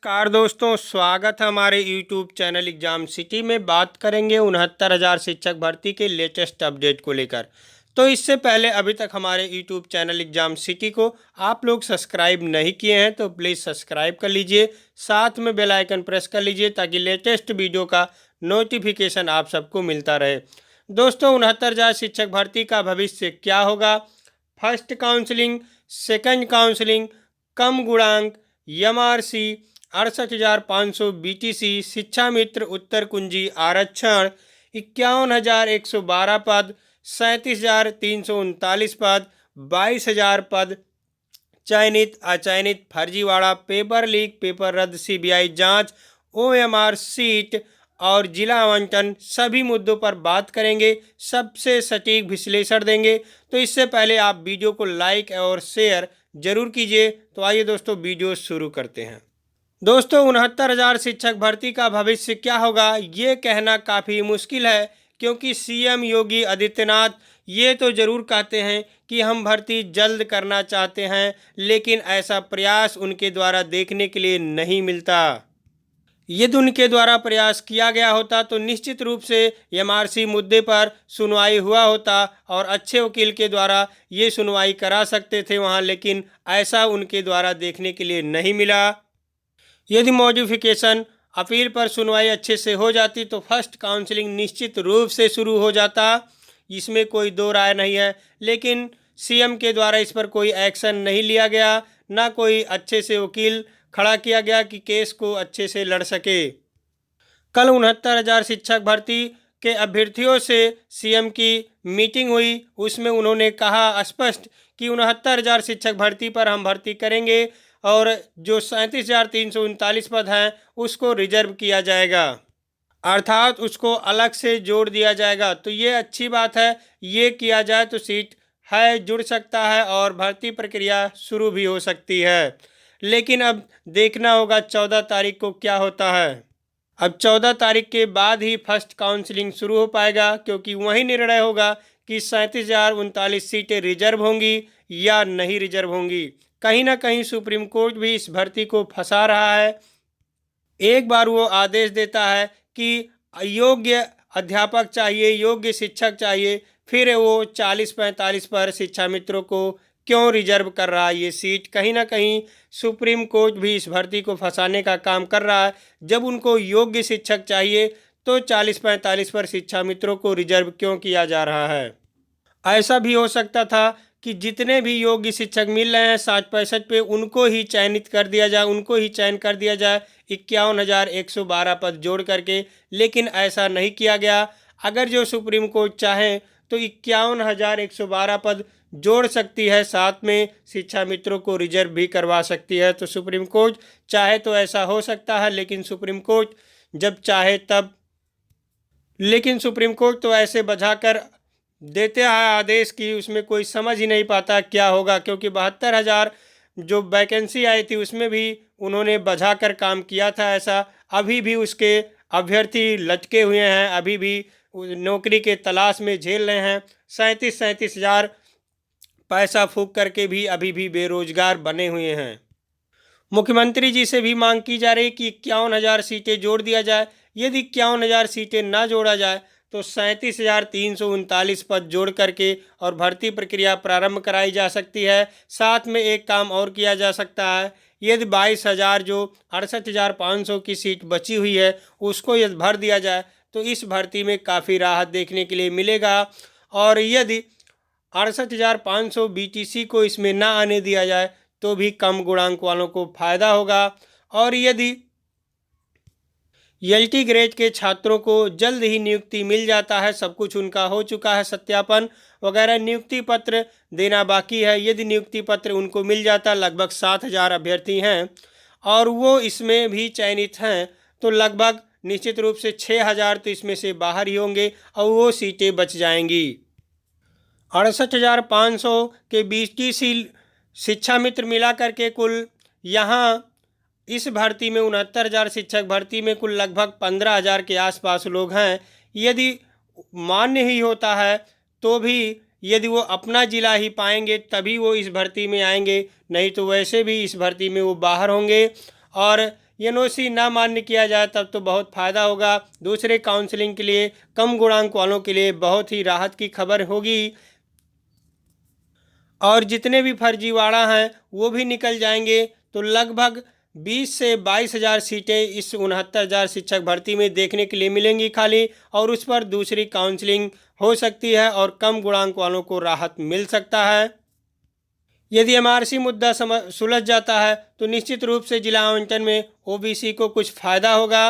नमस्कार दोस्तों, स्वागत है हमारे यूट्यूब चैनल एग्जाम सिटी में। बात करेंगे 69,000 शिक्षक भर्ती के लेटेस्ट अपडेट को लेकर। तो इससे पहले अभी तक हमारे यूट्यूब चैनल एग्जाम सिटी को आप लोग सब्सक्राइब नहीं किए हैं तो प्लीज़ सब्सक्राइब कर लीजिए, साथ में बेल आइकन प्रेस कर लीजिए ताकि लेटेस्ट वीडियो का नोटिफिकेशन आप सबको मिलता रहे। दोस्तों, 69,000 शिक्षक भर्ती का भविष्य क्या होगा? फर्स्ट काउंसलिंग, सेकंड काउंसलिंग, कम गुणांक, एमआरसी, 68,500 बीटीसी, शिक्षा मित्र उत्तर कुंजी आरक्षण, 51,112 पद, 37,339 पद, 22,000 पद चयनित अचयनित फर्जीवाड़ा, पेपर लीक, पेपर रद्द, सीबीआई जांच, ओएमआर सीट और जिला आवंटन, सभी मुद्दों पर बात करेंगे, सबसे सटीक विश्लेषण देंगे। तो इससे पहले आप वीडियो को लाइक और शेयर जरूर कीजिए। तो आइए दोस्तों, वीडियो शुरू करते हैं। दोस्तों, 69,000 शिक्षक भर्ती का भविष्य क्या होगा, ये कहना काफ़ी मुश्किल है, क्योंकि सीएम योगी आदित्यनाथ ये तो ज़रूर कहते हैं कि हम भर्ती जल्द करना चाहते हैं, लेकिन ऐसा प्रयास उनके द्वारा देखने के लिए नहीं मिलता। यदि उनके द्वारा प्रयास किया गया होता तो निश्चित रूप से एमआरसी मुद्दे पर सुनवाई हुआ होता और अच्छे वकील के द्वारा ये सुनवाई करा सकते थे वहाँ, लेकिन ऐसा उनके द्वारा देखने के लिए नहीं मिला। यदि मॉडिफिकेशन अपील पर सुनवाई अच्छे से हो जाती तो फर्स्ट काउंसलिंग निश्चित रूप से शुरू हो जाता, इसमें कोई दो राय नहीं है। लेकिन सीएम के द्वारा इस पर कोई एक्शन नहीं लिया गया, ना कोई अच्छे से वकील खड़ा किया गया कि केस को अच्छे से लड़ सके। कल 69,000 शिक्षक भर्ती के अभ्यर्थियों से सीएम की मीटिंग हुई, उसमें उन्होंने कहा स्पष्ट कि 69,000 शिक्षक भर्ती पर हम भर्ती करेंगे और जो 37,339 पद हैं उसको रिजर्व किया जाएगा, अर्थात उसको अलग से जोड़ दिया जाएगा। तो ये अच्छी बात है, ये किया जाए तो सीट है जुड़ सकता है और भर्ती प्रक्रिया शुरू भी हो सकती है। लेकिन अब देखना होगा 14 तारीख को क्या होता है। अब 14 तारीख के बाद ही फर्स्ट काउंसलिंग शुरू हो पाएगा, क्योंकि वही निर्णय होगा कि 37,039 सीटें रिजर्व होंगी या नहीं रिजर्व होंगी। कहीं ना कहीं सुप्रीम कोर्ट भी इस भर्ती को फंसा रहा है। एक बार वो आदेश देता है कि योग्य अध्यापक चाहिए, योग्य शिक्षक चाहिए, फिर वो 40-45 पर शिक्षा मित्रों को क्यों रिजर्व कर रहा है ये सीट। कहीं ना कहीं सुप्रीम कोर्ट भी इस भर्ती को फंसाने का काम कर रहा है। जब उनको योग्य शिक्षक चाहिए तो 40-45 पर शिक्षा मित्रों को रिजर्व क्यों किया जा रहा है। ऐसा भी हो सकता था कि जितने भी योग्य शिक्षक मिल रहे हैं 60-65 पे, उनको ही चयनित कर दिया जाए, उनको ही चयन कर दिया जाए 51,112 पद जोड़ करके, लेकिन ऐसा नहीं किया गया। अगर जो सुप्रीम कोर्ट चाहे तो 51,112 पद जोड़ सकती है, साथ में शिक्षा मित्रों को रिजर्व भी करवा सकती है। तो सुप्रीम कोर्ट चाहे तो ऐसा हो सकता है, लेकिन सुप्रीम कोर्ट जब चाहे तब, लेकिन सुप्रीम कोर्ट तो ऐसे बझाकर देते हैं आदेश कि उसमें कोई समझ ही नहीं पाता क्या होगा, क्योंकि 72,000 जो वैकेंसी आई थी उसमें भी उन्होंने बझा कर काम किया था। ऐसा अभी भी उसके अभ्यर्थी लटके हुए हैं, अभी भी नौकरी के तलाश में झेल रहे हैं। 37,000 पैसा फूंक करके भी अभी भी बेरोजगार बने हुए हैं। मुख्यमंत्री जी से भी मांग की जा रही कि 51,000 सीटें जोड़ दिया जाए। यदि 51,000 सीटें ना जोड़ा जाए तो 37,339 पद जोड़ करके और भर्ती प्रक्रिया प्रारंभ कराई जा सकती है। साथ में एक काम और किया जा सकता है, यदि 22,000 जो 68,500 की सीट बची हुई है उसको यदि भर दिया जाए तो इस भर्ती में काफ़ी राहत देखने के लिए मिलेगा। और यदि 68,500 बीटीसी को इसमें ना आने दिया जाए तो भी कम गुणांक वालों को फ़ायदा होगा। और यदि एलटी ग्रेड के छात्रों को जल्द ही नियुक्ति मिल जाता है, सब कुछ उनका हो चुका है, सत्यापन वगैरह, नियुक्ति पत्र देना बाकी है, यदि नियुक्ति पत्र उनको मिल जाता, लगभग 7,000 अभ्यर्थी हैं और वो इसमें भी चयनित हैं, तो लगभग निश्चित रूप से 6,000 तो इसमें से बाहर ही होंगे और वो सीटें बच जाएंगी। 68,500 के बीटीसी शिक्षा मित्र मिला करके कुल यहाँ इस भर्ती में 69,000 शिक्षक भर्ती में कुल लगभग 15,000 के आसपास लोग हैं। यदि मान्य ही होता है तो भी यदि वो अपना ज़िला ही पाएंगे तभी वो इस भर्ती में आएंगे, नहीं तो वैसे भी इस भर्ती में वो बाहर होंगे। और एनओसी ना मान्य किया जाए तब तो बहुत फ़ायदा होगा। दूसरे काउंसलिंग के लिए, कम गुणांक वालों के लिए बहुत ही राहत की खबर होगी और जितने भी फर्जीवाड़ा हैं वो भी निकल जाएंगे। तो लगभग 20 से 22,000 सीटें इस 69,000 शिक्षक भर्ती में देखने के लिए मिलेंगी खाली, और उस पर दूसरी काउंसलिंग हो सकती है और कम गुणांक वालों को राहत मिल सकता है। यदि एमआरसी मुद्दा सुलझ जाता है तो निश्चित रूप से जिला आवंटन में ओबीसी को कुछ फ़ायदा होगा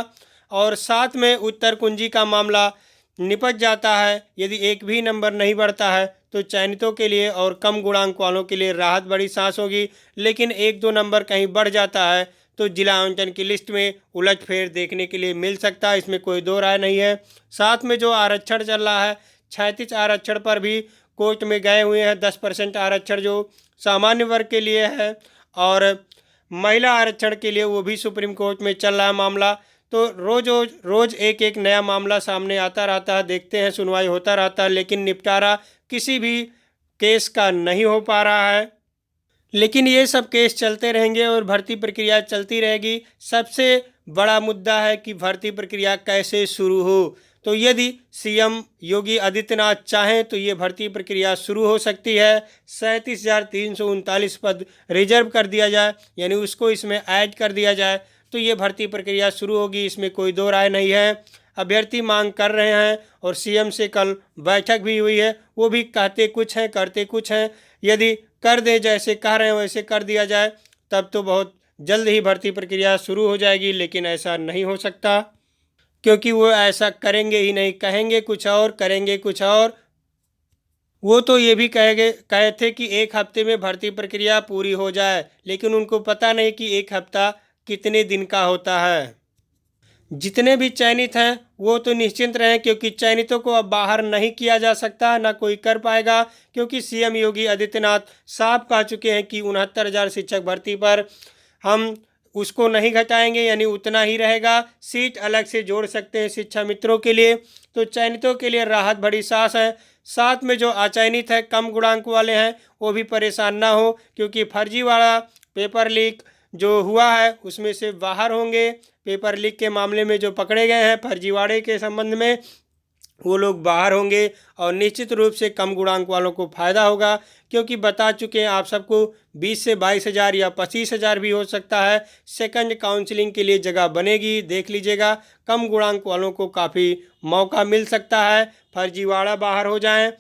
और साथ में उत्तर कुंजी का मामला निपट जाता है। यदि एक भी नंबर नहीं बढ़ता है तो चयनितों के लिए और कम गुणांक वालों के लिए राहत बड़ी सांस होगी, लेकिन एक दो नंबर कहीं बढ़ जाता है तो जिला आवंटन की लिस्ट में उलटफेर देखने के लिए मिल सकता है, इसमें कोई दो राय नहीं है। साथ में जो आरक्षण चल रहा है, 36 आरक्षण पर भी कोर्ट में गए हुए हैं। 10% आरक्षण जो सामान्य वर्ग के लिए है और महिला आरक्षण के लिए वो भी सुप्रीम कोर्ट में चल रहा है मामला। तो रोज एक एक नया मामला सामने आता रहता है, देखते हैं, सुनवाई होता रहता है, लेकिन निपटारा किसी भी केस का नहीं हो पा रहा है। लेकिन ये सब केस चलते रहेंगे और भर्ती प्रक्रिया चलती रहेगी। सबसे बड़ा मुद्दा है कि भर्ती प्रक्रिया कैसे शुरू हो। तो यदि सीएम योगी आदित्यनाथ चाहें तो ये भर्ती प्रक्रिया शुरू हो सकती है। 37,339 पद रिजर्व कर दिया जाए, यानी उसको इसमें ऐड कर दिया जाए तो ये भर्ती प्रक्रिया शुरू होगी, इसमें कोई दो राय नहीं है। अभ्यर्थी मांग कर रहे हैं और सीएम से कल बैठक भी हुई है, वो भी कहते कुछ हैं करते कुछ हैं। यदि कर दें, जैसे कह रहे हैं वैसे कर दिया जाए, तब तो बहुत जल्द ही भर्ती प्रक्रिया शुरू हो जाएगी। लेकिन ऐसा नहीं हो सकता, क्योंकि वो ऐसा करेंगे ही नहीं, कहेंगे कुछ और करेंगे कुछ और। वो तो ये भी कहे थे कि एक हफ्ते में भर्ती प्रक्रिया पूरी हो जाए, लेकिन उनको पता नहीं कि एक हफ्ता कितने दिन का होता है। जितने भी चयनित हैं वो तो निश्चिंत रहें, क्योंकि चयनितों को अब बाहर नहीं किया जा सकता, ना कोई कर पाएगा, क्योंकि सीएम योगी आदित्यनाथ साफ कह चुके हैं कि 69,000 शिक्षक भर्ती पर हम उसको नहीं घटाएंगे, यानी उतना ही रहेगा। सीट अलग से जोड़ सकते हैं शिक्षा मित्रों के लिए। तो चयनितों के लिए राहत बड़ी सांस है। साथ में जो अचयनित है, कम गुणांक वाले हैं, वो भी परेशान ना हो, क्योंकि फर्जीवाड़ा पेपर लीक जो हुआ है उसमें से बाहर होंगे। पेपर लीक के मामले में जो पकड़े गए हैं फर्जीवाड़े के संबंध में, वो लोग बाहर होंगे और निश्चित रूप से कम गुणांक वालों को फ़ायदा होगा, क्योंकि बता चुके हैं आप सबको 20 से 22,000 या 25,000 भी हो सकता है सेकंड काउंसलिंग के लिए जगह बनेगी। देख लीजिएगा, कम गुणांक वालों को काफ़ी मौका मिल सकता है। फर्जीवाड़ा बाहर हो जाए,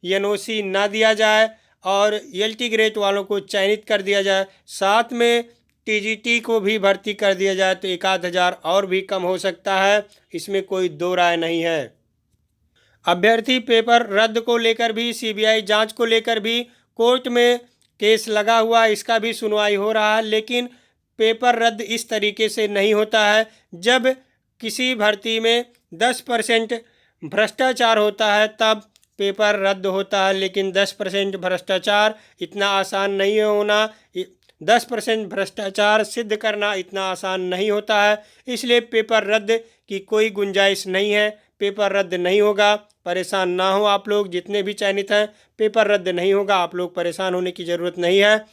एनओसी ना दिया जाए और एलटी ग्रेड वालों को चयनित कर दिया जाए, साथ में टीजीटी को भी भर्ती कर दिया जाए तो 1,000 और भी कम हो सकता है, इसमें कोई दो राय नहीं है। अभ्यर्थी पेपर रद्द को लेकर भी, सीबीआई जांच को लेकर भी कोर्ट में केस लगा हुआ, इसका भी सुनवाई हो रहा है। लेकिन पेपर रद्द इस तरीके से नहीं होता है। जब किसी भर्ती में 10% भ्रष्टाचार होता है तब पेपर रद्द होता है, लेकिन 10% भ्रष्टाचार इतना आसान नहीं होना, 10% भ्रष्टाचार सिद्ध करना इतना आसान नहीं होता है। इसलिए पेपर रद्द की कोई गुंजाइश नहीं है, पेपर रद्द नहीं होगा। परेशान ना हो आप लोग, जितने भी चयनित हैं, पेपर रद्द नहीं होगा, आप लोग परेशान होने की ज़रूरत नहीं है।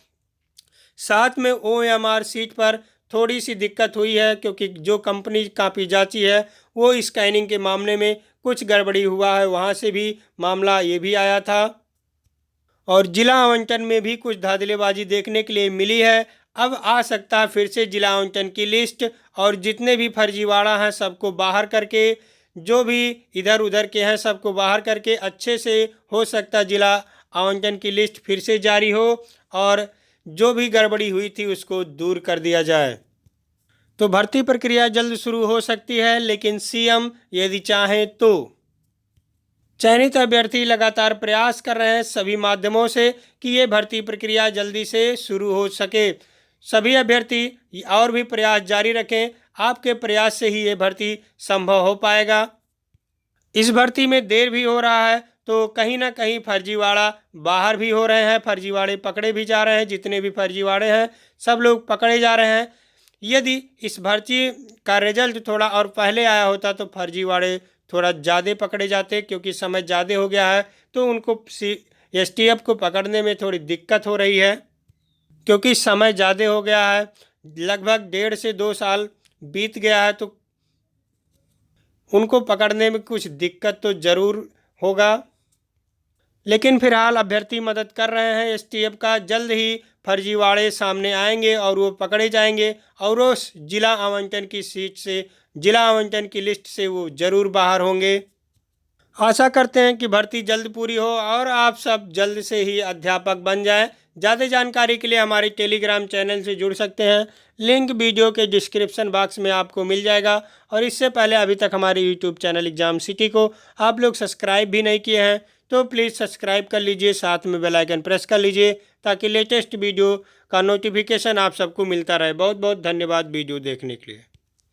साथ में ओएमआर सीट पर थोड़ी सी दिक्कत हुई है, क्योंकि जो कंपनी कापी जांची है वो स्कैनिंग के मामले में कुछ गड़बड़ी हुआ है, वहाँ से भी मामला ये भी आया था। और जिला आवंटन में भी कुछ धांधलीबाजी देखने के लिए मिली है। अब आ सकता है फिर से जिला आवंटन की लिस्ट, और जितने भी फर्जीवाड़ा हैं सबको बाहर करके, जो भी इधर उधर के हैं सबको बाहर करके अच्छे से हो सकता है जिला आवंटन की लिस्ट फिर से जारी हो और जो भी गड़बड़ी हुई थी उसको दूर कर दिया जाए। तो भर्ती प्रक्रिया जल्द शुरू हो सकती है, लेकिन सीएम यदि चाहें तो। चयनित अभ्यर्थी लगातार प्रयास कर रहे हैं सभी माध्यमों से कि ये भर्ती प्रक्रिया जल्दी से शुरू हो सके। सभी अभ्यर्थी और भी प्रयास जारी रखें, आपके प्रयास से ही ये भर्ती संभव हो पाएगा। इस भर्ती में देर भी हो रहा है तो कहीं ना कहीं फर्जीवाड़ा बाहर भी हो रहे हैं, फर्जीवाड़े पकड़े भी जा रहे हैं। जितने भी फर्जीवाड़े हैं सब लोग पकड़े जा रहे हैं। यदि इस भर्ती का रिजल्ट थोड़ा और पहले आया होता तो फर्जीवाड़े थोड़ा ज़्यादा पकड़े जाते, क्योंकि समय ज़्यादा हो गया है तो उनको एसटीएफ को पकड़ने में थोड़ी दिक्कत हो रही है, क्योंकि समय ज़्यादा हो गया है। लगभग 1.5 से 2 साल बीत गया है तो उनको पकड़ने में कुछ दिक्कत तो ज़रूर होगा, लेकिन फिलहाल अभ्यर्थी मदद कर रहे हैं एसटीएफ का। जल्द ही फर्जीवाड़े सामने आएंगे और वो पकड़े जाएंगे और उस जिला आवंटन की सीट से, जिला आवंटन की लिस्ट से वो ज़रूर बाहर होंगे। आशा करते हैं कि भर्ती जल्द पूरी हो और आप सब जल्द से ही अध्यापक बन जाएं। ज़्यादा जानकारी के लिए हमारे टेलीग्राम चैनल से जुड़ सकते हैं, लिंक वीडियो के डिस्क्रिप्शन बॉक्स में आपको मिल जाएगा। और इससे पहले अभी तक हमारे यूट्यूब चैनल एग्जाम सिटी को आप लोग सब्सक्राइब भी नहीं किए हैं तो प्लीज़ सब्सक्राइब कर लीजिए, साथ में बेल आइकन प्रेस कर लीजिए ताकि लेटेस्ट वीडियो का नोटिफिकेशन आप सबको मिलता रहे। बहुत बहुत धन्यवाद वीडियो देखने के लिए।